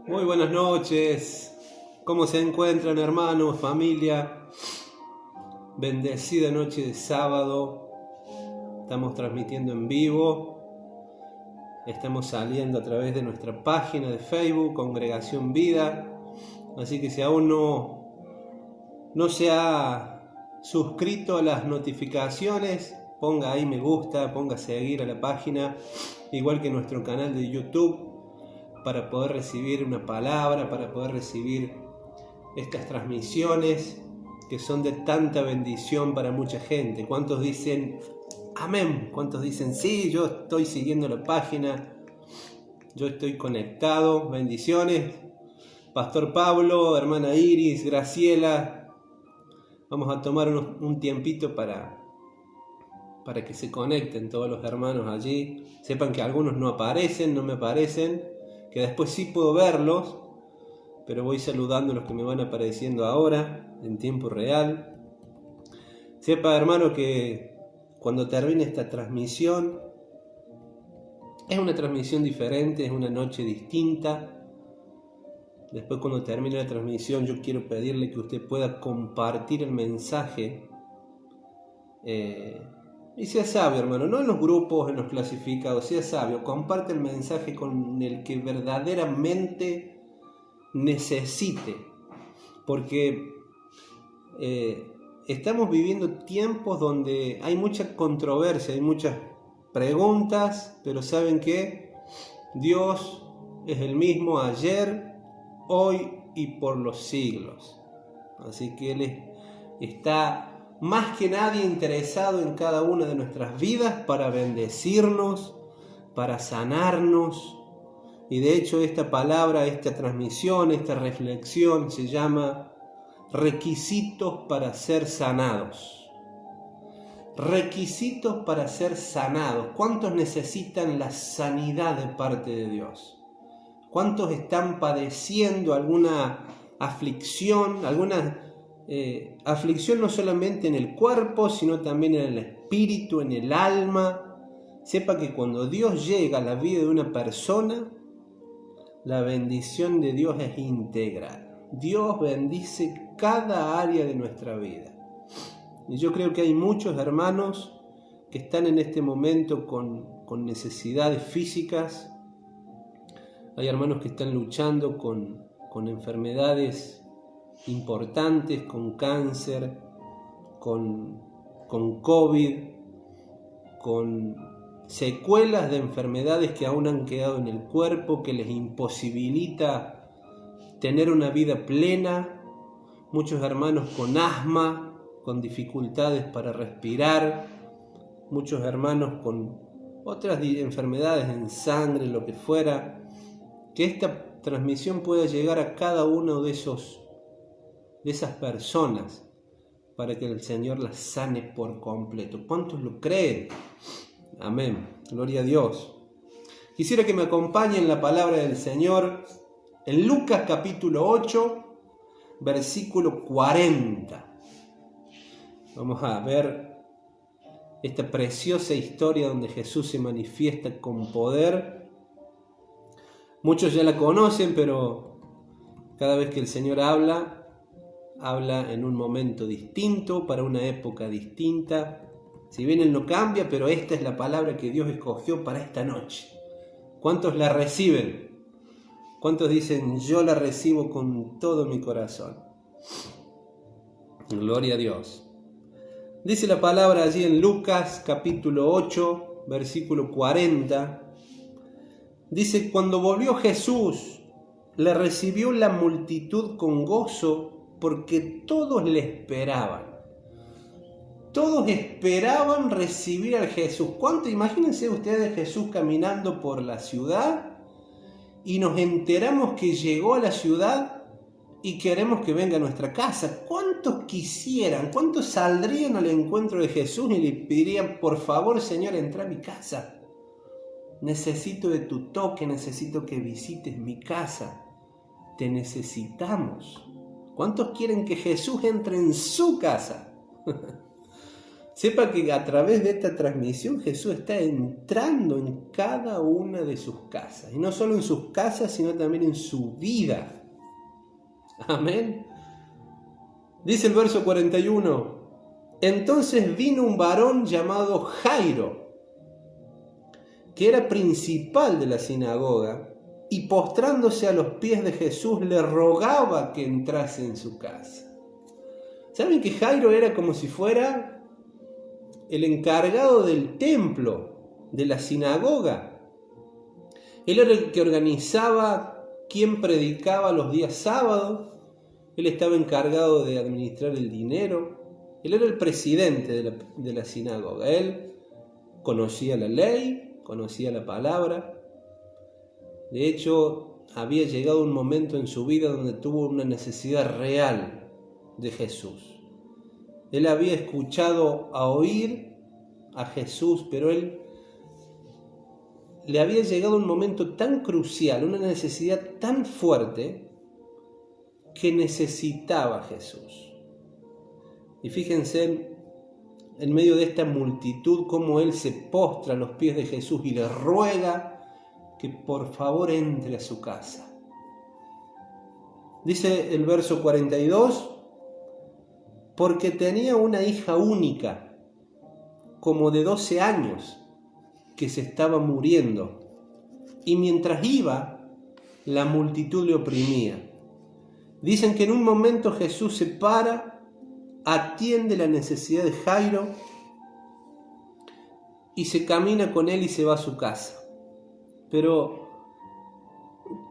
Muy buenas noches. ¿Cómo se encuentran, hermanos, familia? Bendecida noche de sábado. Estamos transmitiendo en vivo. Estamos saliendo a través de nuestra página de Facebook, Congregación Vida. Así que si aún no se ha suscrito a las notificaciones, ponga ahí me gusta, ponga seguir a la página, igual que nuestro canal de YouTube, para poder recibir una palabra, para poder recibir estas transmisiones que son de tanta bendición para mucha gente. ¿Cuántos dicen amén? ¿Cuántos dicen sí, yo estoy siguiendo la página, yo estoy conectado? Bendiciones. Pastor Pablo, hermana Iris, Graciela, vamos a tomar un tiempito para que se conecten todos los hermanos allí. Sepan que algunos no me aparecen, que después sí puedo verlos, pero voy saludando a los que me van apareciendo ahora, en tiempo real. Sepa, hermano, que cuando termine esta transmisión, es una transmisión diferente, es una noche distinta. Después, cuando termine la transmisión, yo quiero pedirle que usted pueda compartir el mensaje. Y sea sabio, hermano, no en los grupos, en los clasificados, sea sabio, comparte el mensaje con el que verdaderamente necesite, porque estamos viviendo tiempos donde hay mucha controversia, hay muchas preguntas, pero ¿saben qué? Dios es el mismo ayer, hoy y por los siglos, así que Él está más que nadie interesado en cada una de nuestras vidas para bendecirnos, para sanarnos. Y de hecho esta palabra, esta transmisión, esta reflexión se llama requisitos para ser sanados. Requisitos para ser sanados. ¿Cuántos necesitan la sanidad de parte de Dios? ¿Cuántos están padeciendo alguna aflicción, aflicción no solamente en el cuerpo, sino también en el espíritu, en el alma? Sepa que cuando Dios llega a la vida de una persona, la bendición de Dios es integral. Dios bendice cada área de nuestra vida. Y yo creo que hay muchos hermanos que están en este momento con necesidades físicas. Hay hermanos que están luchando con enfermedades importantes, con cáncer, con COVID, con secuelas de enfermedades que aún han quedado en el cuerpo, que les imposibilita tener una vida plena. Muchos hermanos con asma, con dificultades para respirar, muchos hermanos con otras enfermedades en sangre, lo que fuera. Que esta transmisión pueda llegar a cada uno de esas personas para que el Señor las sane por completo. ¿Cuántos lo creen? Amén. Gloria a Dios. Quisiera que me acompañen la palabra del Señor en Lucas capítulo 8, versículo 40. Vamos a ver esta preciosa historia donde Jesús se manifiesta con poder. Muchos ya la conocen, pero cada vez que el Señor habla en un momento distinto, para una época distinta. Si bien Él no cambia, pero esta es la palabra que Dios escogió para esta noche. ¿Cuántos la reciben? ¿Cuántos dicen, yo la recibo con todo mi corazón? Gloria a Dios. Dice la palabra allí en Lucas capítulo 8, versículo 40. Dice, cuando volvió Jesús, le recibió la multitud con gozo, porque todos le esperaban. Todos esperaban recibir a Jesús. ¿Cuánto? Imagínense ustedes Jesús caminando por la ciudad y nos enteramos que llegó a la ciudad y queremos que venga a nuestra casa. ¿Cuántos quisieran? ¿Cuántos saldrían al encuentro de Jesús y le pedirían, por favor, Señor, entra a mi casa? Necesito de tu toque, necesito que visites mi casa. Te necesitamos. ¿Cuántos quieren que Jesús entre en su casa? Sepa que a través de esta transmisión Jesús está entrando en cada una de sus casas. Y no solo en sus casas, sino también en su vida. Amén. Dice el verso 41. Entonces vino un varón llamado Jairo, que era principal de la sinagoga, y postrándose a los pies de Jesús le rogaba que entrase en su casa. ¿Saben que Jairo era como si fuera el encargado del templo, de la sinagoga? Él era el que organizaba quién predicaba los días sábados. Él estaba encargado de administrar el dinero. Él era el presidente de la sinagoga. Él conocía la ley, conocía la palabra. De hecho, había llegado un momento en su vida donde tuvo una necesidad real de Jesús. Él había escuchado a oír a Jesús, pero él le había llegado un momento tan crucial, una necesidad tan fuerte, que necesitaba a Jesús. Y fíjense en medio de esta multitud cómo él se postra a los pies de Jesús y le ruega que por favor entre a su casa. Dice el verso 42, porque tenía una hija única, como de 12 años, que se estaba muriendo, y mientras iba, la multitud le oprimía. Dicen que en un momento Jesús se para, atiende la necesidad de Jairo y se camina con él y se va a su casa. Pero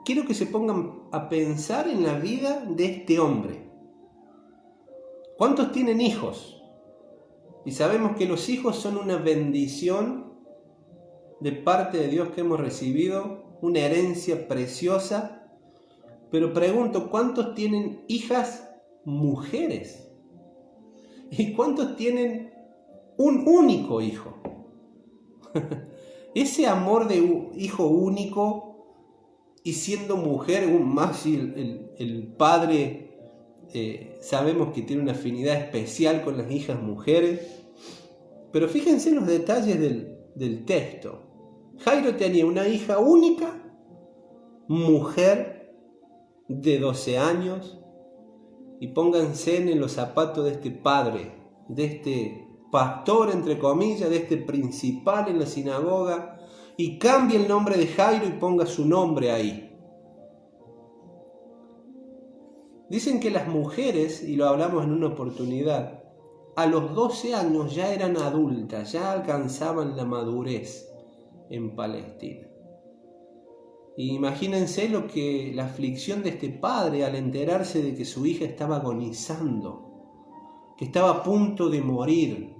quiero que se pongan a pensar en la vida de este hombre. ¿Cuántos tienen hijos? Y sabemos que los hijos son una bendición de parte de Dios que hemos recibido, una herencia preciosa. Pero pregunto, ¿cuántos tienen hijas mujeres? ¿Y cuántos tienen un único hijo? Ese amor de hijo único, y siendo mujer, más si el padre sabemos que tiene una afinidad especial con las hijas mujeres. Pero fíjense en los detalles del texto. Jairo tenía una hija única, mujer, de 12 años, y pónganse en los zapatos de este padre, de este pastor, entre comillas, de este principal en la sinagoga, y cambie el nombre de Jairo y ponga su nombre ahí. Dicen que las mujeres, y lo hablamos en una oportunidad, a los 12 años ya eran adultas, ya alcanzaban la madurez en Palestina. Y imagínense la aflicción de este padre al enterarse de que su hija estaba agonizando, que estaba a punto de morir,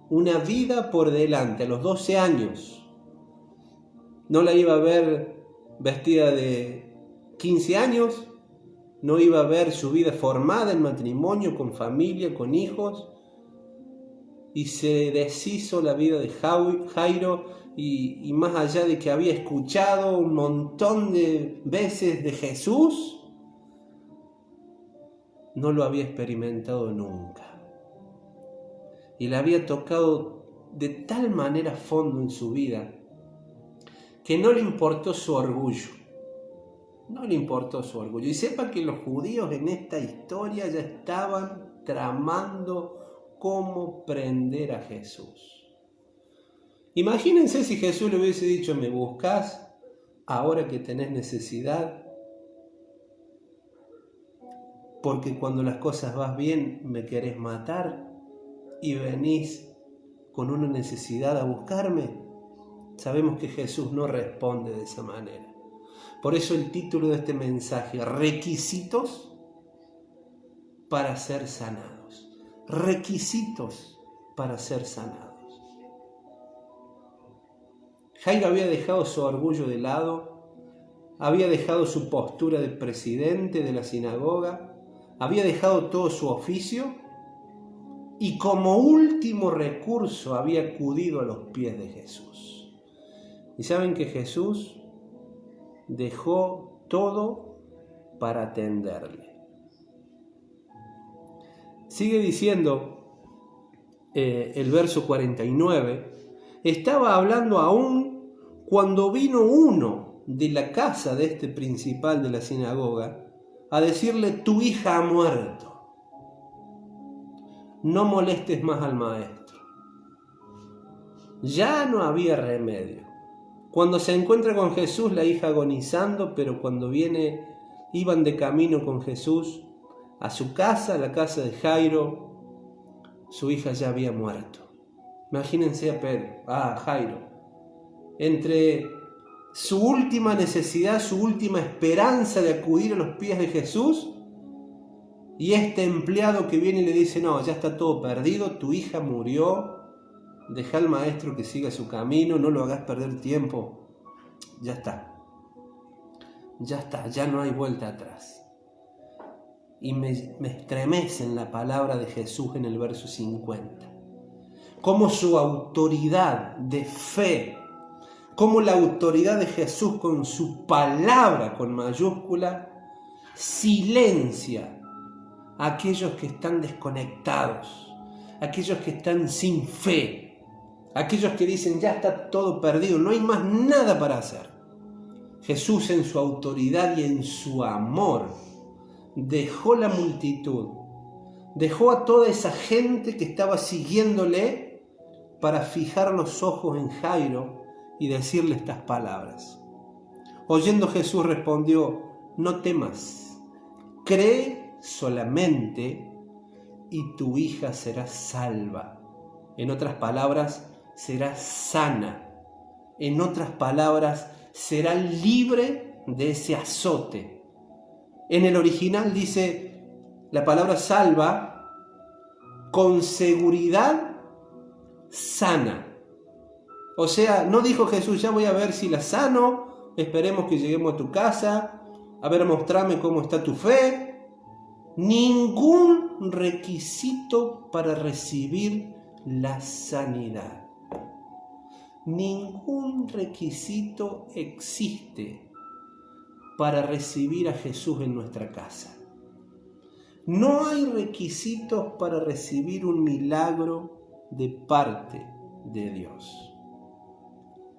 una vida por delante, a los 12 años. No la iba a ver vestida de 15 años, no iba a ver su vida formada en matrimonio, con familia, con hijos, y se deshizo la vida de Jairo. Y más allá de que había escuchado un montón de veces de Jesús, no lo había experimentado nunca. Y le había tocado de tal manera a fondo en su vida que no le importó su orgullo. No le importó su orgullo. Y sepa que los judíos en esta historia ya estaban tramando cómo prender a Jesús. Imagínense si Jesús le hubiese dicho: ¿me buscas ahora que tenés necesidad? Porque cuando las cosas van bien me querés matar y venís con una necesidad a buscarme. Sabemos que Jesús no responde de esa manera. Por eso el título de este mensaje: requisitos para ser sanados. Requisitos para ser sanados. Jairo había dejado su orgullo de lado, había dejado su postura de presidente de la sinagoga, había dejado todo su oficio y como último recurso había acudido a los pies de Jesús. Y saben que Jesús dejó todo para atenderle. Sigue diciendo el verso 49, estaba hablando aún cuando vino uno de la casa de este principal de la sinagoga a decirle: tu hija ha muerto, no molestes más al maestro. Ya no había remedio. Cuando se encuentra con Jesús, la hija agonizando, pero cuando iban de camino con Jesús a su casa, a la casa de Jairo, su hija ya había muerto. Imagínense a Jairo, entre su última necesidad, su última esperanza de acudir a los pies de Jesús, y este empleado que viene y le dice: no, ya está todo perdido, tu hija murió, deja al maestro que siga su camino, no lo hagas perder tiempo, ya está, ya no hay vuelta atrás. Y me estremece en la palabra de Jesús en el verso 50, cómo su autoridad de fe, cómo la autoridad de Jesús con su palabra con mayúscula silencia a aquellos que están desconectados, aquellos que están sin fe, aquellos que dicen: ya está todo perdido, no hay más nada para hacer. Jesús, en su autoridad y en su amor, dejó la multitud, dejó a toda esa gente que estaba siguiéndole para fijar los ojos en Jairo y decirle estas palabras. Oyendo, Jesús respondió: no temas, cree solamente y tu hija será salva. En otras palabras, será sana. En otras palabras, será libre de ese azote. En el original dice la palabra salva, con seguridad sana. O sea, no dijo Jesús: ya voy a ver si la sano, esperemos que lleguemos a tu casa, a ver, mostrame cómo está tu fe. Ningún requisito para recibir la sanidad. Ningún requisito existe para recibir a Jesús en nuestra casa. No hay requisitos para recibir un milagro de parte de Dios.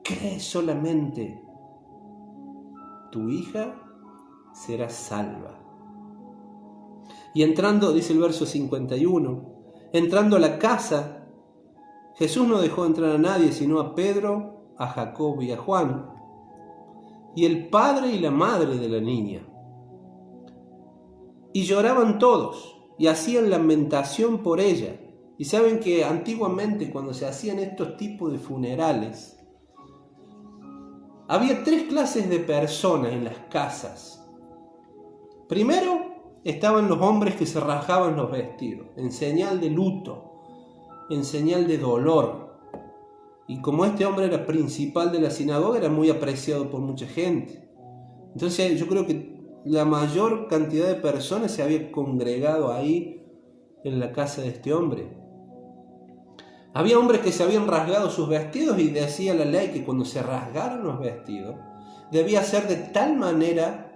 Cree solamente, tu hija será salva. Y entrando, dice el verso 51, entrando a la casa, Jesús no dejó entrar a nadie sino a Pedro, a Jacobo y a Juan, y el padre y la madre de la niña. Y lloraban todos y hacían lamentación por ella. Y saben que antiguamente, cuando se hacían estos tipos de funerales, había 3 clases de personas en las casas. Primero estaban los hombres que se rajaban los vestidos, en señal de luto, en señal de dolor. Y como este hombre era principal de la sinagoga, era muy apreciado por mucha gente. Entonces yo creo que la mayor cantidad de personas se había congregado ahí en la casa de este hombre. Había hombres que se habían rasgado sus vestidos, y decía la ley que cuando se rasgaron los vestidos debía ser de tal manera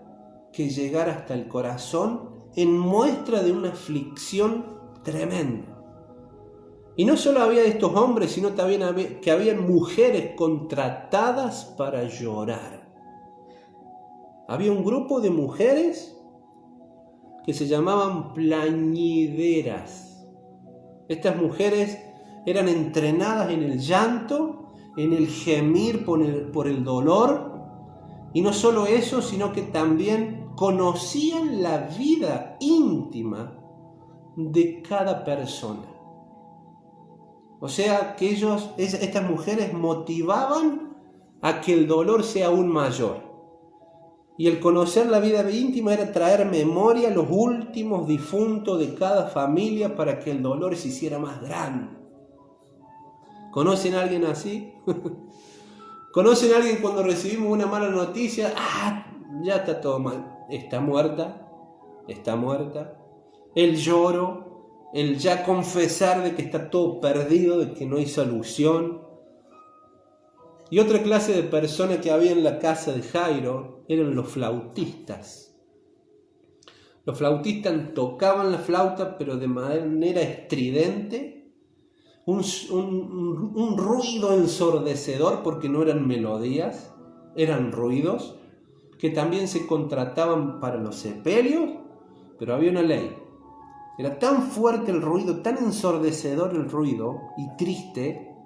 que llegara hasta el corazón, en muestra de una aflicción tremenda. Y no solo había estos hombres, sino también que habían mujeres contratadas para llorar. Había un grupo de mujeres que se llamaban plañideras. Estas mujeres eran entrenadas en el llanto, en el gemir por el dolor, y no solo eso, sino que también conocían la vida íntima de cada persona. O sea que estas mujeres motivaban a que el dolor sea aún mayor. Y el conocer la vida íntima era traer memoria a los últimos difuntos de cada familia para que el dolor se hiciera más grande. ¿Conocen a alguien así? ¿Conocen a alguien cuando recibimos una mala noticia? Ya está todo mal. Está muerta. El lloro, el ya confesar de que está todo perdido, de que no hay solución. Y otra clase de persona que había en la casa de Jairo eran los flautistas. Los flautistas tocaban la flauta, pero de manera estridente, un ruido ensordecedor, porque no eran melodías, eran ruidos que también se contrataban para los sepelios, pero había una ley. Era tan fuerte el ruido, tan ensordecedor el ruido y triste,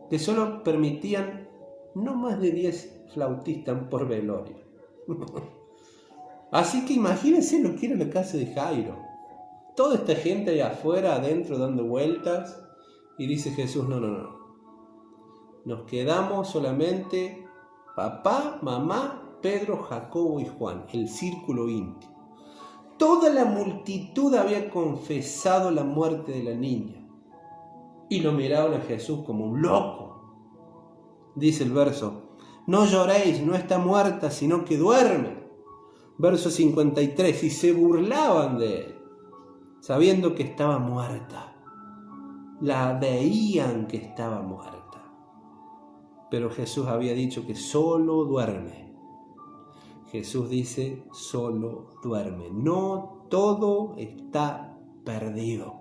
que solo permitían no más de 10 flautistas por velorio. Así que imagínense lo que era la casa de Jairo. Toda esta gente ahí afuera, adentro, dando vueltas, y dice Jesús, no. Nos quedamos solamente papá, mamá, Pedro, Jacobo y Juan, el círculo íntimo. Toda la multitud había confesado la muerte de la niña y lo miraban a Jesús como un loco. Dice el verso, no lloréis, no está muerta, sino que duerme. Verso 53, y se burlaban de él, sabiendo que estaba muerta. La veían que estaba muerta. Pero Jesús había dicho que solo duerme. Jesús dice, solo duerme. No todo está perdido.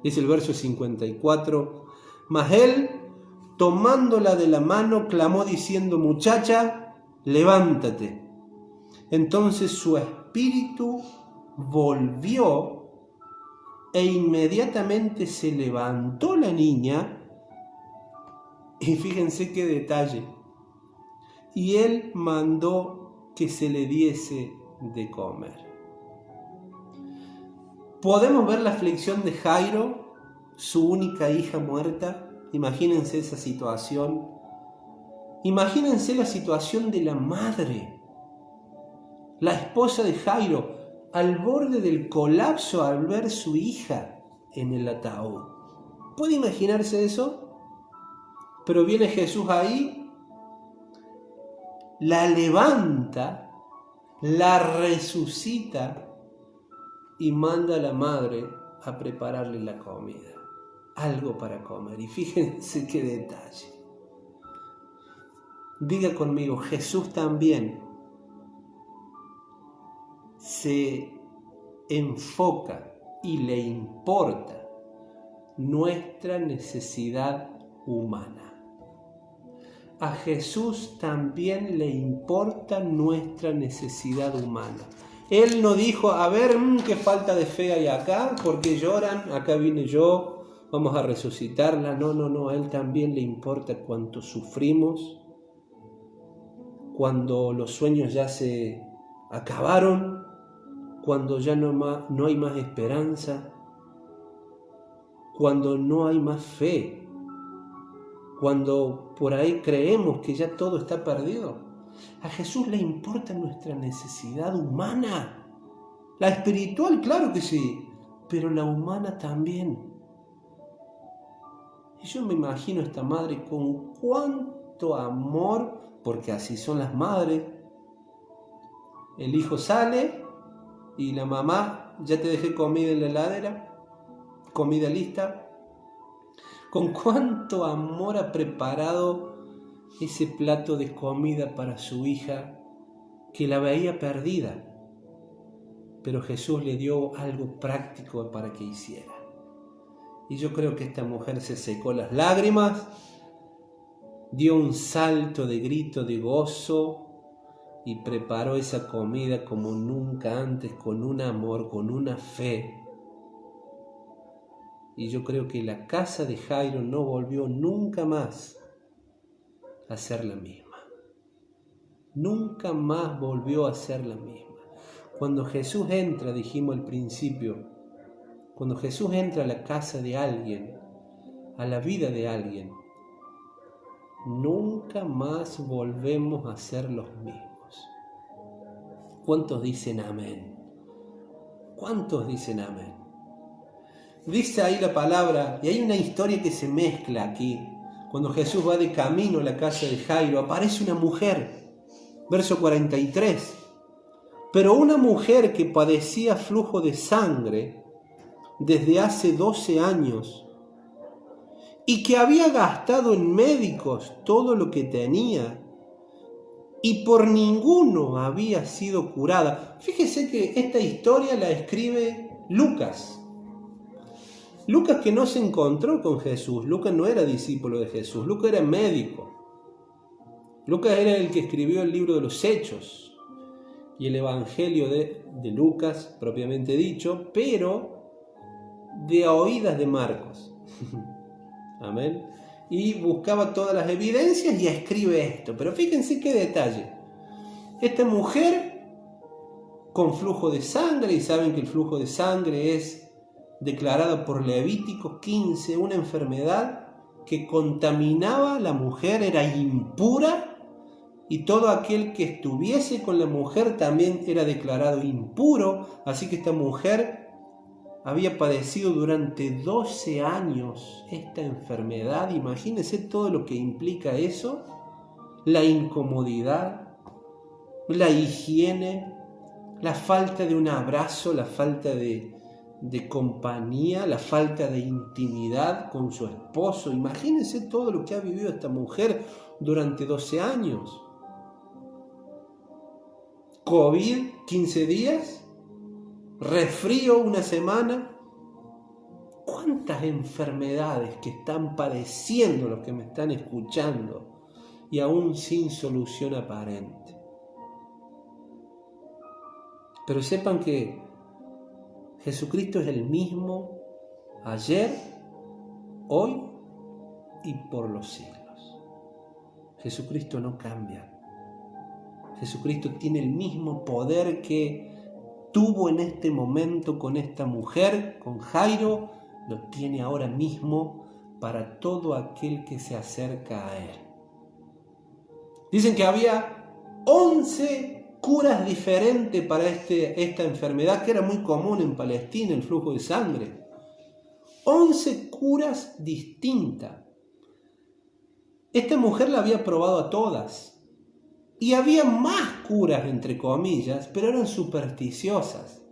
Dice el verso 54, mas él, tomándola de la mano, clamó diciendo, muchacha, levántate. Entonces su espíritu volvió e inmediatamente se levantó la niña. Y fíjense qué detalle. Y él mandó que se le diese de comer. Podemos ver la aflicción de Jairo, su única hija muerta. Imagínense esa situación. Imagínense la situación de la madre, la esposa de Jairo, al borde del colapso al ver su hija en el ataúd. ¿Puede imaginarse eso? Pero viene Jesús ahí, la levanta, la resucita y manda a la madre a prepararle la comida, algo para comer. Y fíjense qué detalle. Diga conmigo, Jesús también se enfoca y le importa nuestra necesidad humana. A Jesús también le importa nuestra necesidad humana. Él no dijo, a ver, qué falta de fe hay acá, ¿por qué lloran? Acá vine yo, vamos a resucitarla. No, a Él también le importa cuánto sufrimos, cuando los sueños ya se acabaron, cuando ya no hay más esperanza, cuando no hay más fe, cuando por ahí creemos que ya todo está perdido. A Jesús le importa nuestra necesidad humana. La espiritual, claro que sí, pero la humana también. Y yo me imagino a esta madre con cuánto amor, porque así son las madres. El hijo sale y la mamá, ya te dejé comida en la heladera, comida lista. Con cuánto amor ha preparado ese plato de comida para su hija que la veía perdida. Pero Jesús le dio algo práctico para que hiciera. Y yo creo que esta mujer se secó las lágrimas, dio un salto de grito de gozo y preparó esa comida como nunca antes, con un amor, con una fe. Y yo creo que la casa de Jairo no volvió nunca más a ser la misma. Nunca más volvió a ser la misma. Cuando Jesús entra, dijimos al principio, cuando Jesús entra a la casa de alguien, a la vida de alguien, nunca más volvemos a ser los mismos. ¿Cuántos dicen amén? ¿Cuántos dicen amén? Dice ahí la palabra, y hay una historia que se mezcla aquí. Cuando Jesús va de camino a la casa de Jairo, aparece una mujer, verso 43. Pero una mujer que padecía flujo de sangre desde hace 12 años y que había gastado en médicos todo lo que tenía y por ninguno había sido curada. Fíjese que esta historia la escribe Lucas. Lucas, que no se encontró con Jesús, Lucas no era discípulo de Jesús, Lucas era médico. Lucas era el que escribió el libro de los Hechos y el Evangelio de Lucas, propiamente dicho, pero de oídas de Marcos. Amén. Y buscaba todas las evidencias y escribe esto. Pero fíjense qué detalle. Esta mujer con flujo de sangre, y saben que el flujo de sangre es declarado por Levítico 15, una enfermedad que contaminaba a la mujer, era impura, y todo aquel que estuviese con la mujer también era declarado impuro. Así que esta mujer había padecido durante 12 años esta enfermedad. Imagínense todo lo que implica eso, la incomodidad, la higiene, la falta de un abrazo, la falta de compañía, la falta de intimidad con su esposo. Imagínense todo lo que ha vivido esta mujer durante 12 años. COVID, 15 días, resfrío una semana. ¿Cuántas enfermedades que están padeciendo los que me están escuchando y aún sin solución aparente? Pero sepan que Jesucristo es el mismo ayer, hoy y por los siglos. Jesucristo no cambia. Jesucristo tiene el mismo poder que tuvo en este momento con esta mujer, con Jairo, lo tiene ahora mismo para todo aquel que se acerca a él. Dicen que había 11 curas diferentes para esta enfermedad que era muy común en Palestina, el flujo de sangre. 11 curas distintas. Esta mujer la había probado a todas. Y había más curas, entre comillas, pero eran supersticiosas.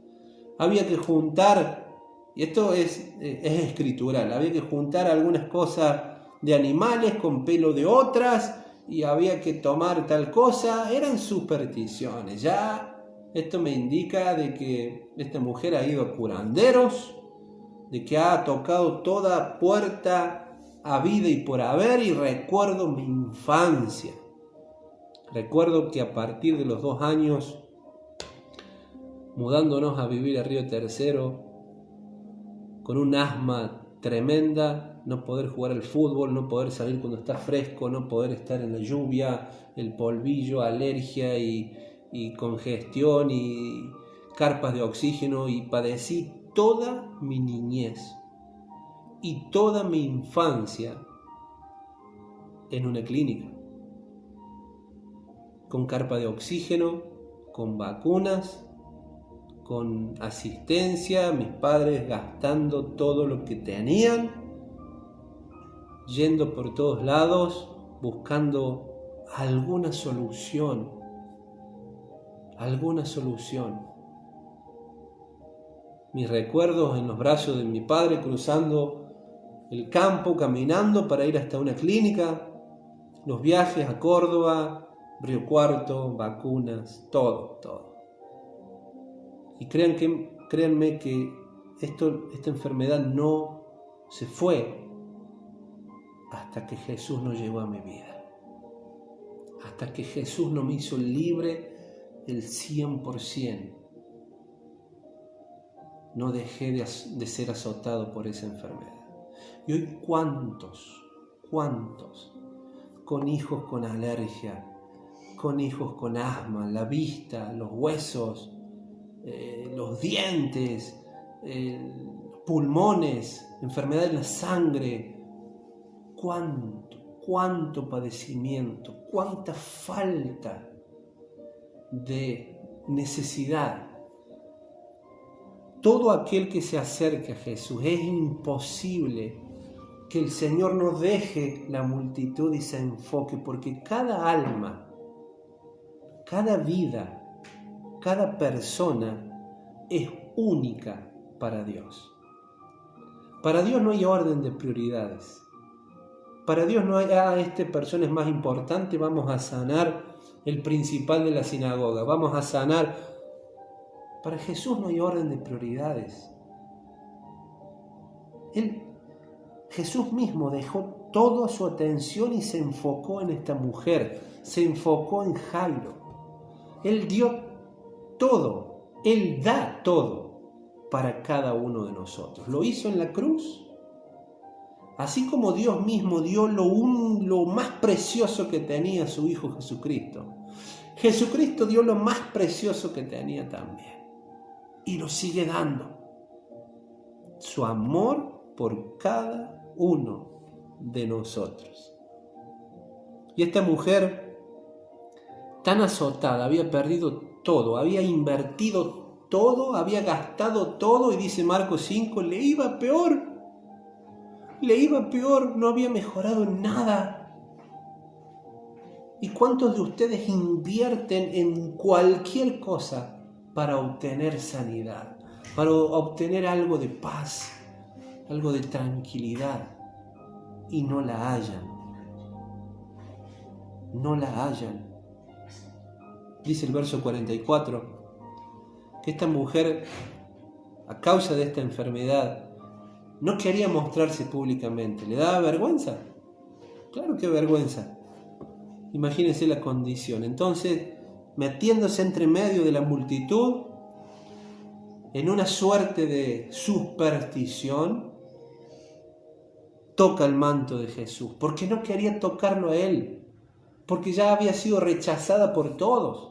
Había que juntar, y esto es escritural, había que juntar algunas cosas de animales con pelo de otras, y había que tomar tal cosa. Eran supersticiones. Ya esto me indica de que esta mujer ha ido a curanderos, de que ha tocado toda puerta habida y por haber. Y recuerdo mi infancia. Recuerdo que a partir de los 2 años, mudándonos a vivir a Río Tercero, con un asma tremenda, no poder jugar al fútbol, no poder salir cuando está fresco, no poder estar en la lluvia, el polvillo, alergia y congestión y carpas de oxígeno, y padecí toda mi niñez y toda mi infancia en una clínica, con carpa de oxígeno, con vacunas, con asistencia, mis padres gastando todo lo que tenían, yendo por todos lados, buscando alguna solución. Mis recuerdos en los brazos de mi padre, cruzando el campo, caminando para ir hasta una clínica, los viajes a Córdoba, Río Cuarto, vacunas, todo. Y créanme que esta enfermedad no se fue hasta que Jesús no llegó a mi vida. Hasta que Jesús no me hizo libre el 100%. No dejé de ser azotado por esa enfermedad. Y hoy cuántos con hijos con alergia, con hijos con asma, la vista, los huesos, los dientes, pulmones, enfermedad en la sangre. Cuánto padecimiento, cuánta falta de necesidad. Todo aquel que se acerque a Jesús, es imposible que el Señor no deje la multitud y se enfoque, porque cada alma, cada vida, cada persona es única para Dios. Para Dios no hay orden de prioridades. Para Dios no hay, esta persona es más importante, vamos a sanar el principal de la sinagoga, vamos a sanar. Para Jesús no hay orden de prioridades. Jesús mismo dejó toda su atención y se enfocó en esta mujer, se enfocó en Jairo. Él dio todo, Él da todo para cada uno de nosotros. Lo hizo en la cruz, así como Dios mismo dio lo más precioso que tenía su Hijo Jesucristo. Jesucristo dio lo más precioso que tenía también y lo sigue dando. Su amor por cada uno de nosotros. Y esta mujer tan azotada había perdido todo, había invertido todo, había gastado todo y dice Marcos 5, le iba peor, no había mejorado en nada. ¿Y cuántos de ustedes invierten en cualquier cosa para obtener sanidad, para obtener algo de paz, algo de tranquilidad, y no la hallan? No la hallan. Dice el verso 44 que esta mujer, a causa de esta enfermedad, no quería mostrarse públicamente. ¿Le daba vergüenza? Claro que vergüenza. Imagínense la condición. Entonces, metiéndose entre medio de la multitud, en una suerte de superstición, toca el manto de Jesús, porque no quería tocarlo a él, porque ya había sido rechazada por todos.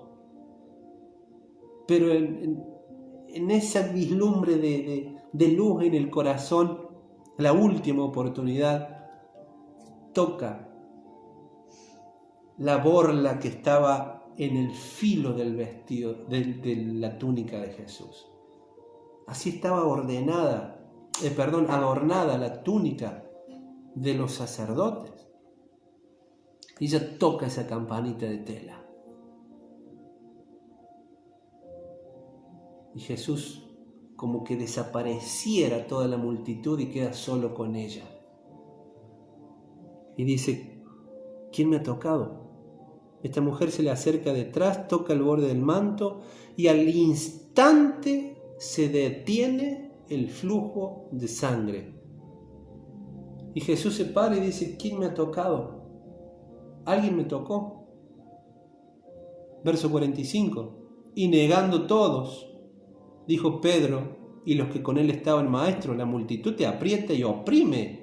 Pero en esa vislumbre de luz en el corazón, la última oportunidad, toca la borla que estaba en el filo del vestido, de la túnica de Jesús. Así estaba adornada la túnica de los sacerdotes. Y ella toca esa campanita de tela. Y Jesús como que desapareciera toda la multitud y queda solo con ella. Y dice, ¿quién me ha tocado? Esta mujer se le acerca detrás, toca el borde del manto y al instante se detiene el flujo de sangre. Y Jesús se para y dice, ¿quién me ha tocado? ¿Alguien me tocó? Verso 45. Y negando todos, dijo Pedro y los que con él estaban, Maestro, la multitud te aprieta y oprime.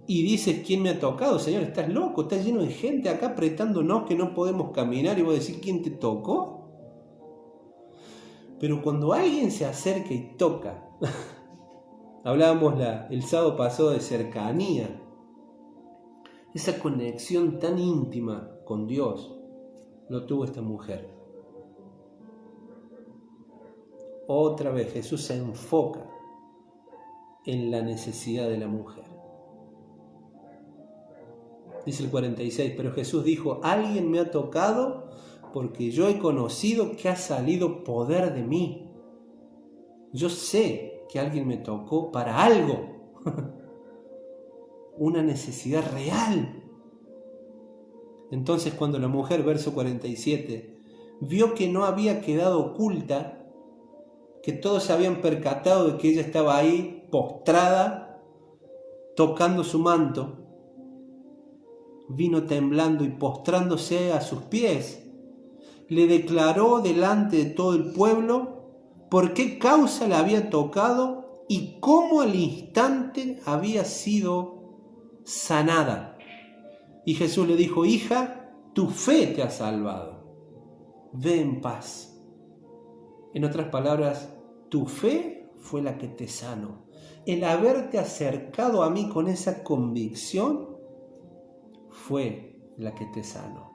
Y dices, ¿quién me ha tocado? Señor, estás loco, estás lleno de gente acá apretándonos que no podemos caminar y vos decís, ¿quién te tocó? Pero cuando alguien se acerca y toca, hablábamos el sábado pasado de cercanía, esa conexión tan íntima con Dios, lo tuvo esta mujer. Otra vez Jesús se enfoca en la necesidad de la mujer. Dice el 46, pero Jesús dijo, alguien me ha tocado porque yo he conocido que ha salido poder de mí. Yo sé que alguien me tocó para algo, una necesidad real. Entonces cuando la mujer, verso 47, vio que no había quedado oculta, que todos se habían percatado de que ella estaba ahí postrada, tocando su manto, vino temblando y postrándose a sus pies, le declaró delante de todo el pueblo por qué causa la había tocado y cómo al instante había sido sanada. Y Jesús le dijo, hija, tu fe te ha salvado, ve en paz. En otras palabras, tu fe fue la que te sanó. El haberte acercado a mí con esa convicción fue la que te sanó.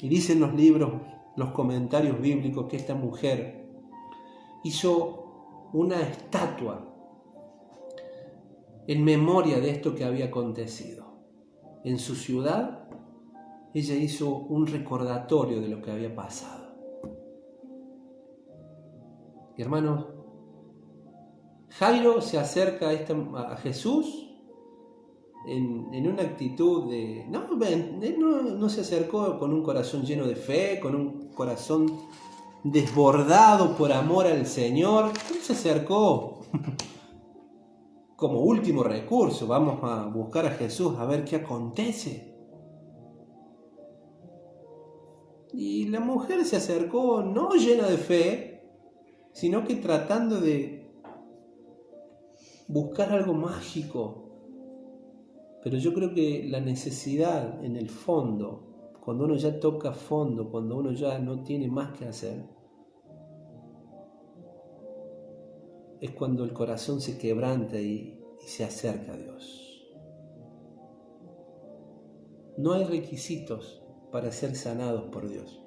Y dicen los libros, los comentarios bíblicos, que esta mujer hizo una estatua en memoria de esto que había acontecido. En su ciudad, ella hizo un recordatorio de lo que había pasado. Y hermanos, Jairo se acerca a Jesús en una actitud de... No se acercó con un corazón lleno de fe, con un corazón desbordado por amor al Señor. Él se acercó Como último recurso, vamos a buscar a Jesús a ver qué acontece. Y la mujer se acercó no llena de fe, sino que tratando de buscar algo mágico. Pero yo creo que la necesidad en el fondo, cuando uno ya toca fondo, cuando uno ya no tiene más que hacer, es cuando el corazón se quebranta y se acerca a Dios. No hay requisitos para ser sanados por Dios.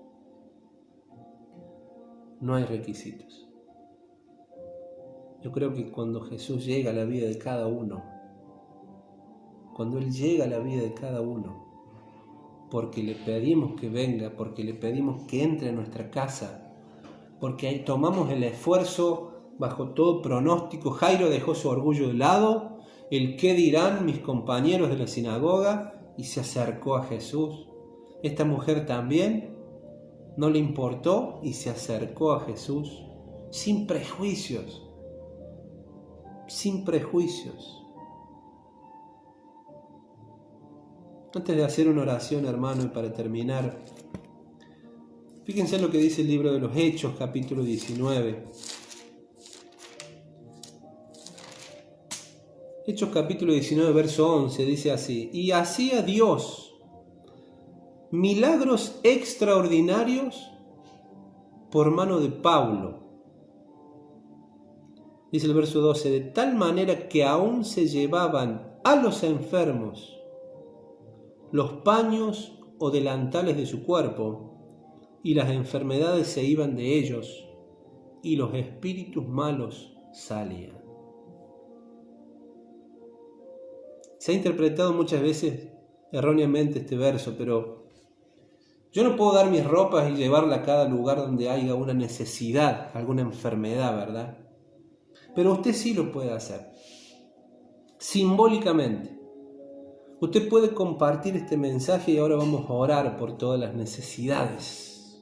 No hay requisitos. Yo creo que cuando Jesús llega a la vida de cada uno, cuando Él llega a la vida de cada uno, porque le pedimos que venga, porque le pedimos que entre a nuestra casa, porque ahí tomamos el esfuerzo bajo todo pronóstico. Jairo dejó su orgullo de lado, el qué dirán mis compañeros de la sinagoga, y se acercó a Jesús. Esta mujer también no le importó y se acercó a Jesús sin prejuicios, sin prejuicios. Antes de hacer una oración, hermano, y para terminar, fíjense en lo que dice el libro de los Hechos, capítulo 19. Hechos capítulo 19, verso 11, dice así: y hacía Dios milagros extraordinarios por mano de Pablo. Dice el verso 12, de tal manera que aún se llevaban a los enfermos los paños o delantales de su cuerpo, y las enfermedades se iban de ellos, y los espíritus malos salían. Se ha interpretado muchas veces erróneamente este verso, pero yo no puedo dar mis ropas y llevarla a cada lugar donde haya una necesidad, alguna enfermedad, ¿verdad? Pero usted sí lo puede hacer, simbólicamente. Usted puede compartir este mensaje y ahora vamos a orar por todas las necesidades.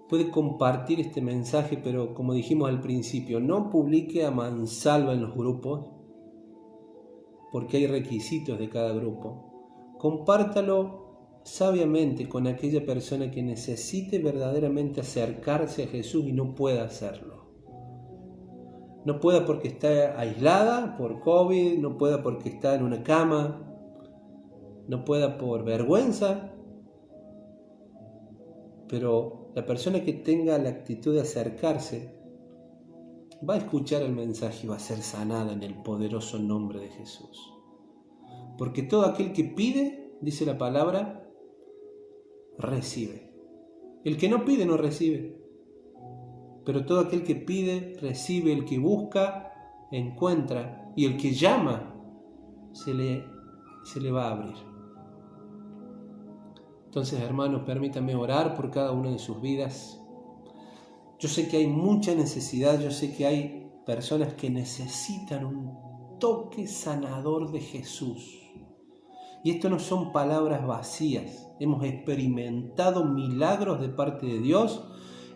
Puede compartir este mensaje, pero como dijimos al principio, no publique a mansalva en los grupos, porque hay requisitos de cada grupo. Compártalo sabiamente con aquella persona que necesite verdaderamente acercarse a Jesús y no pueda hacerlo. No pueda porque está aislada por COVID, no pueda porque está en una cama, no pueda por vergüenza, pero la persona que tenga la actitud de acercarse va a escuchar el mensaje y va a ser sanada en el poderoso nombre de Jesús. Porque todo aquel que pide, dice la palabra, recibe. El que no pide no recibe. Pero todo aquel que pide, recibe. El que busca, encuentra. Y el que llama, se le va a abrir. Entonces, hermanos, permítanme orar por cada una de sus vidas. Yo sé que hay mucha necesidad, yo sé que hay personas que necesitan un toque sanador de Jesús. Y esto no son palabras vacías. Hemos experimentado milagros de parte de Dios.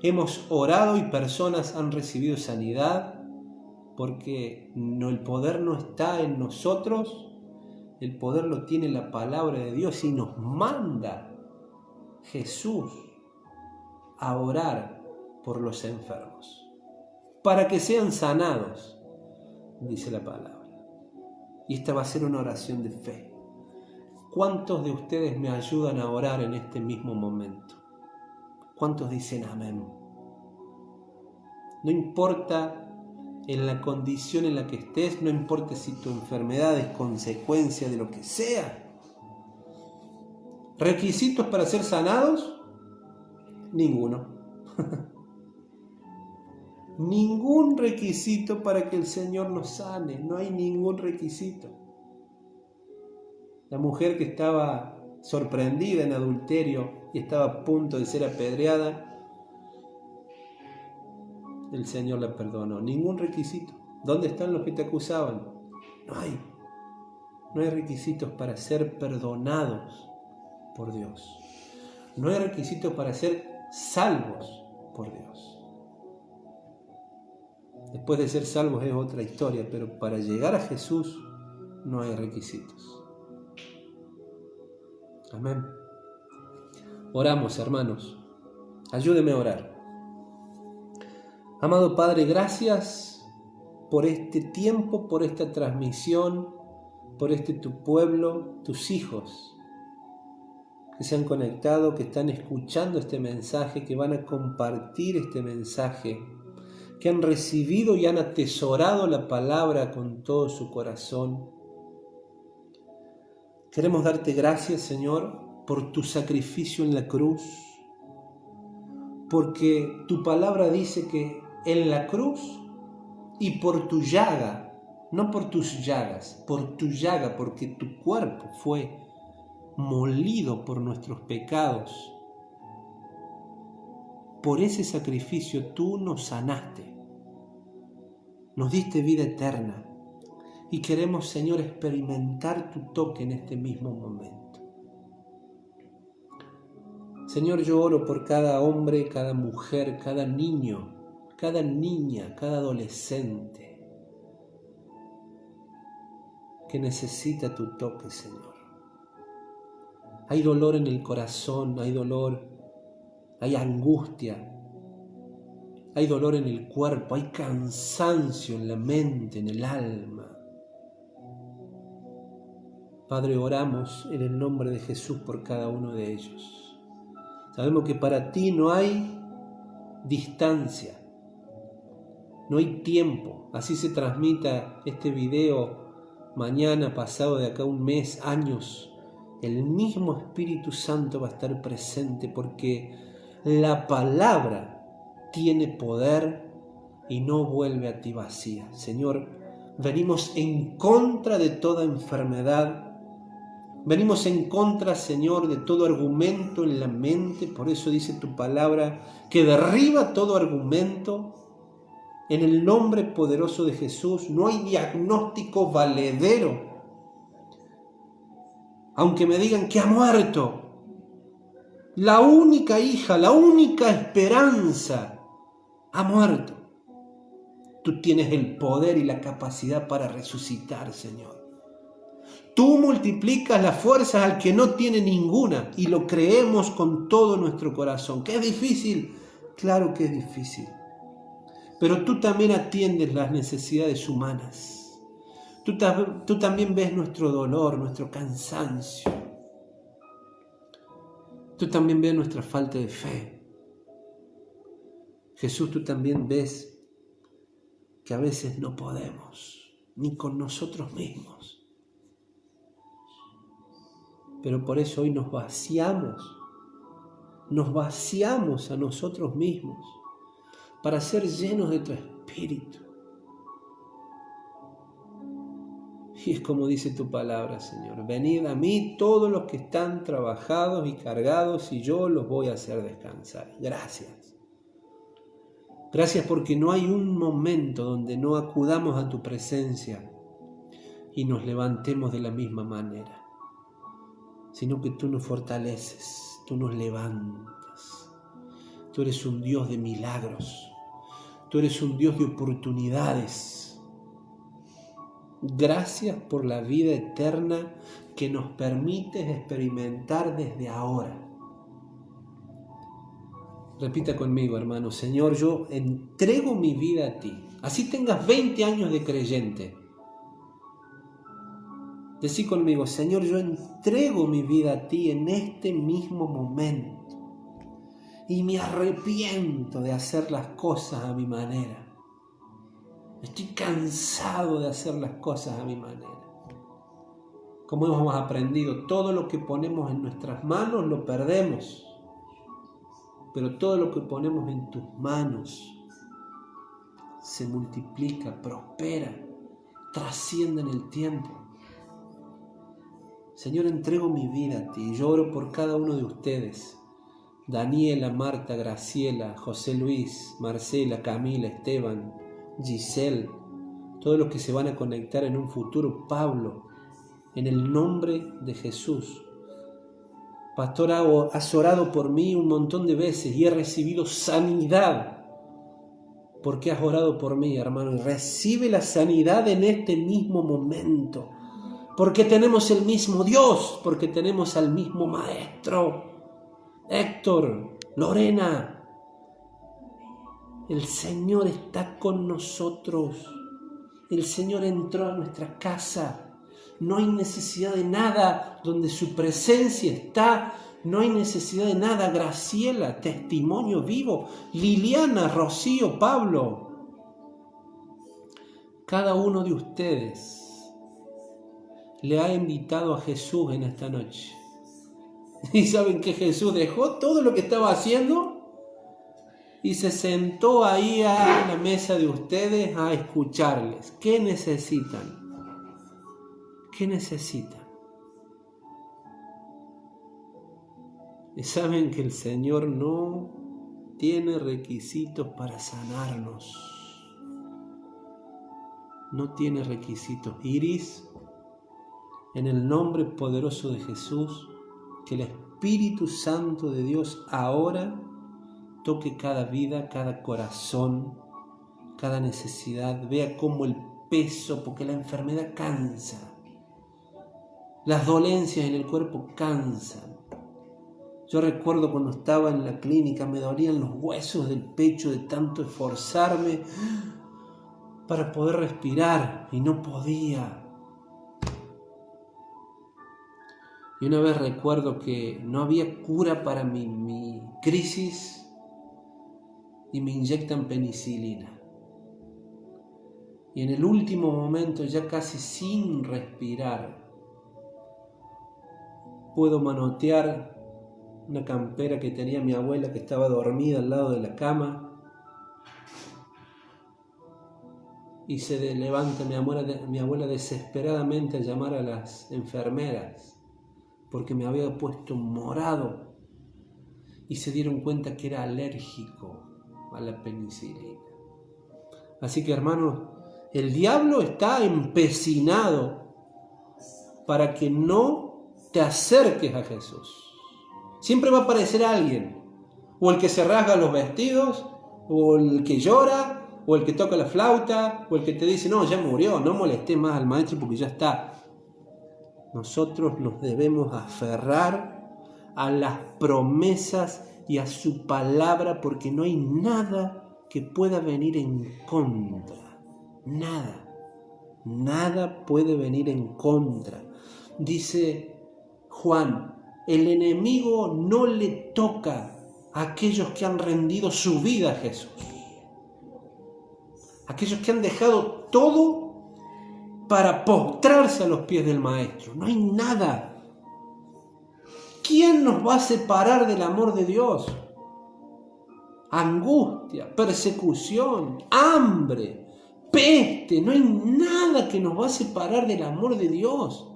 Hemos orado y personas han recibido sanidad, porque el poder no está en nosotros, el poder lo tiene la palabra de Dios y nos manda Jesús a orar por los enfermos, para que sean sanados, dice la palabra. Y esta va a ser una oración de fe. ¿Cuántos de ustedes me ayudan a orar en este mismo momento? ¿Cuántos dicen amén? No importa en la condición en la que estés, no importa si tu enfermedad es consecuencia de lo que sea. ¿Requisitos para ser sanados? Ninguno. Ningún requisito para que el Señor nos sane, no hay ningún requisito. La mujer que estaba sorprendida en adulterio y estaba a punto de ser apedreada, el Señor la perdonó. Ningún requisito. ¿Dónde están los que te acusaban? No hay requisitos para ser perdonados por Dios. No hay requisitos para ser salvos por Dios. Después de ser salvos es otra historia, pero para llegar a Jesús no hay requisitos. Amén. Oramos, hermanos. Ayúdeme a orar. Amado Padre, gracias por este tiempo, por esta transmisión, por tu pueblo, tus hijos que se han conectado, que están escuchando este mensaje, que van a compartir este mensaje, que han recibido y han atesorado la palabra con todo su corazón. Queremos darte gracias, Señor, por tu sacrificio en la cruz, porque tu palabra dice que en la cruz y por tu llaga, no por tus llagas, por tu llaga, porque tu cuerpo fue molido por nuestros pecados. Por ese sacrificio tú nos sanaste, nos diste vida eterna y queremos, Señor, experimentar tu toque en este mismo momento. Señor, yo oro por cada hombre, cada mujer, cada niño, cada niña, cada adolescente que necesita tu toque, Señor. Hay dolor en el corazón, hay dolor, hay angustia, hay dolor en el cuerpo, hay cansancio en la mente, en el alma. Padre, oramos en el nombre de Jesús por cada uno de ellos. Sabemos que para ti no hay distancia, no hay tiempo. Así se transmita este video mañana, pasado, de acá un mes, años. El mismo Espíritu Santo va a estar presente porque la palabra tiene poder y no vuelve a ti vacía. Señor, venimos en contra de toda enfermedad. Venimos en contra, Señor, de todo argumento en la mente. Por eso dice tu palabra que derriba todo argumento. En el nombre poderoso de Jesús no hay diagnóstico valedero. Aunque me digan que ha muerto, la única hija, la única esperanza ha muerto. Tú tienes el poder y la capacidad para resucitar, Señor. Tú multiplicas las fuerzas al que no tiene ninguna y lo creemos con todo nuestro corazón. ¿Que es difícil? Claro que es difícil. Pero tú también atiendes las necesidades humanas. Tú también ves nuestro dolor, nuestro cansancio. Tú también ves nuestra falta de fe. Jesús, tú también ves que a veces no podemos, ni con nosotros mismos. Pero por eso hoy nos vaciamos a nosotros mismos para ser llenos de tu Espíritu. Y es como dice tu palabra, Señor: venid a mí todos los que están trabajados y cargados y yo los voy a hacer descansar. Gracias. Gracias porque no hay un momento donde no acudamos a tu presencia y nos levantemos de la misma manera, sino que tú nos fortaleces, tú nos levantas. Tú eres un Dios de milagros, tú eres un Dios de oportunidades. Gracias por la vida eterna que nos permites experimentar desde ahora. Repita conmigo, hermano: Señor, yo entrego mi vida a ti. Así tengas 20 años de creyente. Decí conmigo: Señor, yo entrego mi vida a ti en este mismo momento y me arrepiento de hacer las cosas a mi manera. Estoy cansado de hacer las cosas a mi manera. Como hemos aprendido, todo lo que ponemos en nuestras manos lo perdemos, pero todo lo que ponemos en tus manos se multiplica, prospera, trasciende en el tiempo. Señor, entrego mi vida a ti. Yo oro por cada uno de ustedes: Daniela, Marta, Graciela, José Luis, Marcela, Camila, Esteban, Giselle, todos los que se van a conectar en un futuro, Pablo, en el nombre de Jesús. Pastor, has orado por mí un montón de veces y he recibido sanidad porque has orado por mí, hermano, y recibe la sanidad en este mismo momento, porque tenemos el mismo Dios, porque tenemos al mismo Maestro. Héctor, Lorena, el Señor está con nosotros. El Señor entró a nuestra casa. No hay necesidad de nada donde su presencia está. No hay necesidad de nada. Graciela, testimonio vivo. Liliana, Rocío, Pablo. Cada uno de ustedes le ha invitado a Jesús en esta noche. ¿Y saben que Jesús dejó todo lo que estaba haciendo? Y se sentó ahí a la mesa de ustedes a escucharles. ¿Qué necesitan? ¿Qué necesitan? Y saben que el Señor no tiene requisitos para sanarnos. No tiene requisitos. Iris, en el nombre poderoso de Jesús, que el Espíritu Santo de Dios ahora toque cada vida, cada corazón, cada necesidad. Vea cómo el peso, porque la enfermedad cansa. Las dolencias en el cuerpo cansan. Yo recuerdo cuando estaba en la clínica, me dolían los huesos del pecho de tanto esforzarme para poder respirar y no podía. Y una vez recuerdo que no había cura para mi crisis y me inyectan penicilina. Y en el último momento, ya casi sin respirar, puedo manotear una campera que tenía mi abuela, que estaba dormida al lado de la cama, y se levanta mi abuela desesperadamente a llamar a las enfermeras, porque me había puesto morado, y se dieron cuenta que era alérgico a la penicilina. Así que, hermanos, el diablo está empecinado para que no te acerques a Jesús. Siempre va a aparecer alguien, o el que se rasga los vestidos, o el que llora, o el que toca la flauta, o el que te dice, no, ya murió, no molesté más al maestro porque ya está. Nosotros nos debemos aferrar a las promesas y a su palabra, porque no hay nada que pueda venir en contra. Nada puede venir en contra. Dice Juan, el enemigo no le toca a aquellos que han rendido su vida a Jesús. Aquellos que han dejado todo para postrarse a los pies del Maestro. No hay nada. ¿Quién nos va a separar del amor de Dios? Angustia, persecución, hambre, peste. No hay nada que nos va a separar del amor de Dios.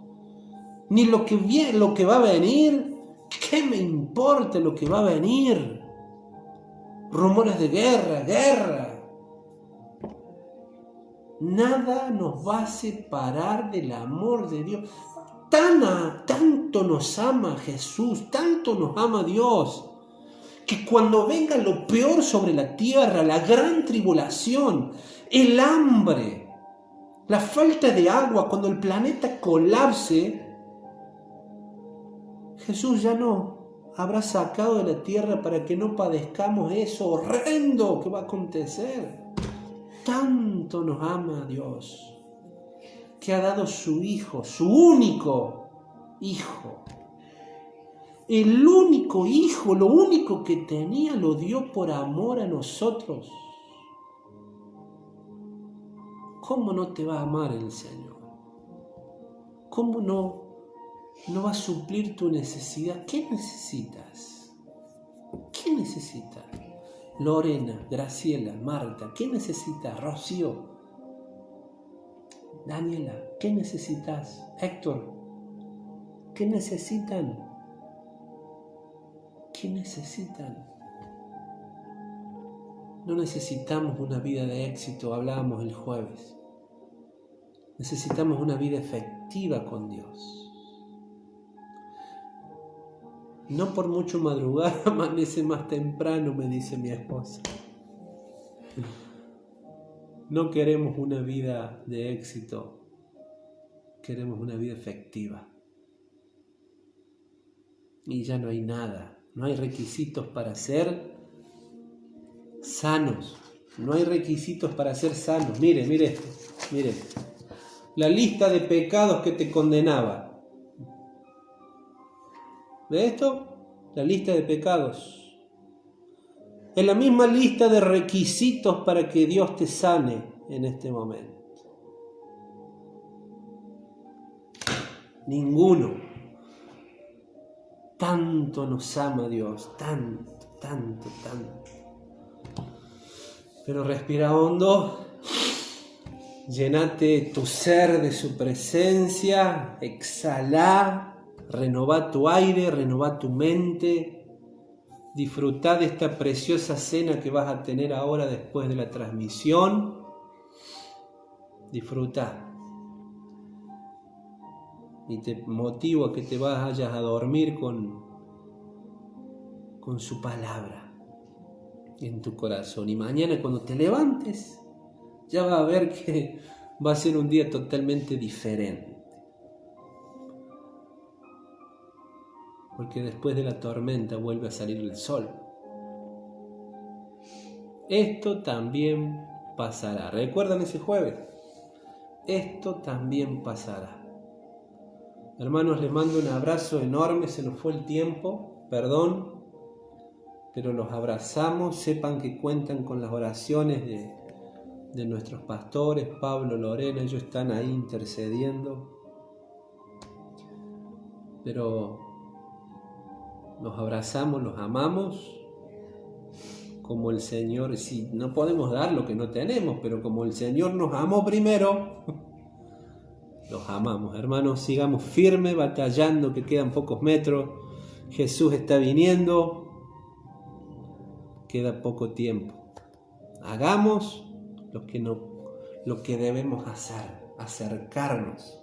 Ni lo que va a venir. ¿Qué me importa lo que va a venir? Rumores de guerra. Nada nos va a separar del amor de Dios. Tanto nos ama Jesús, tanto nos ama Dios, que cuando venga lo peor sobre la tierra, la gran tribulación, el hambre, la falta de agua, cuando el planeta colapse, Jesús ya no habrá sacado de la tierra para que no padezcamos eso horrendo que va a acontecer. Tanto nos ama Dios, que ha dado su Hijo, su único Hijo. El único Hijo, lo único que tenía, lo dio por amor a nosotros. ¿Cómo no te va a amar el Señor? ¿Cómo no va a suplir tu necesidad? ¿Qué necesitas? ¿Qué necesitas? Lorena, Graciela, Marta, ¿qué necesitas? Rocío, Daniela, ¿qué necesitas? Héctor, ¿qué necesitan? ¿Qué necesitan? No necesitamos una vida de éxito, hablábamos el jueves. Necesitamos una vida efectiva con Dios. No por mucho madrugar amanece más temprano, me dice mi esposa. No queremos una vida de éxito, queremos una vida efectiva. Y ya no hay nada, no hay requisitos para ser sanos. No hay requisitos para ser sanos. Mire esto, mire. La lista de pecados que te condenaba. ¿Ve esto? La lista de pecados. Es la misma lista de requisitos para que Dios te sane en este momento. Ninguno. Tanto nos ama Dios, tanto. Pero respira hondo, llenate tu ser de su presencia, exhala, renová tu aire, renová tu mente. Disfrutá de esta preciosa cena que vas a tener ahora después de la transmisión. Disfrutá. Y te motivo a que te vayas a dormir con su palabra en tu corazón. Y mañana cuando te levantes, ya vas a ver que va a ser un día totalmente diferente. Porque después de la tormenta vuelve a salir el sol. Esto también pasará. ¿Recuerdan ese jueves? Esto también pasará. Hermanos, les mando un abrazo enorme. Se nos fue el tiempo, perdón, pero los abrazamos. Sepan que cuentan con las oraciones de nuestros pastores, Pablo, Lorena. Ellos están ahí intercediendo. Pero nos abrazamos, los amamos, como el Señor. Si no podemos dar lo que no tenemos, pero como el Señor nos amó primero, los amamos. Hermanos, sigamos firmes, batallando, que quedan pocos metros. Jesús está viniendo, queda poco tiempo. Hagamos lo que debemos hacer, acercarnos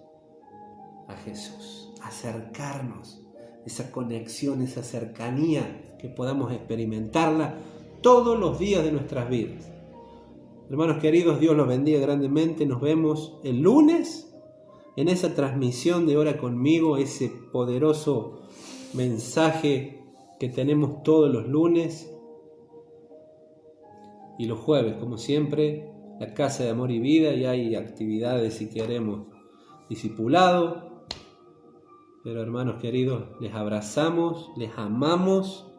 a Jesús, acercarnos. Esa conexión, esa cercanía, que podamos experimentarla todos los días de nuestras vidas. Hermanos queridos, Dios los bendiga grandemente. Nos vemos el lunes en esa transmisión de Ora Conmigo, ese poderoso mensaje que tenemos todos los lunes. Y los jueves, como siempre, la Casa de Amor y Vida, y hay actividades si queremos discipulado. Pero hermanos queridos, les abrazamos, les amamos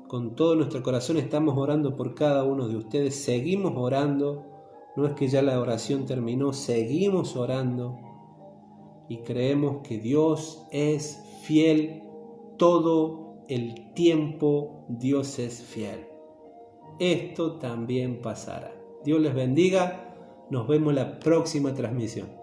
con todo nuestro corazón. Estamos orando por cada uno de ustedes, seguimos orando. No es que ya la oración terminó, seguimos orando y creemos que Dios es fiel todo el tiempo. Dios es fiel. Esto también pasará. Dios les bendiga. Nos vemos en la próxima transmisión.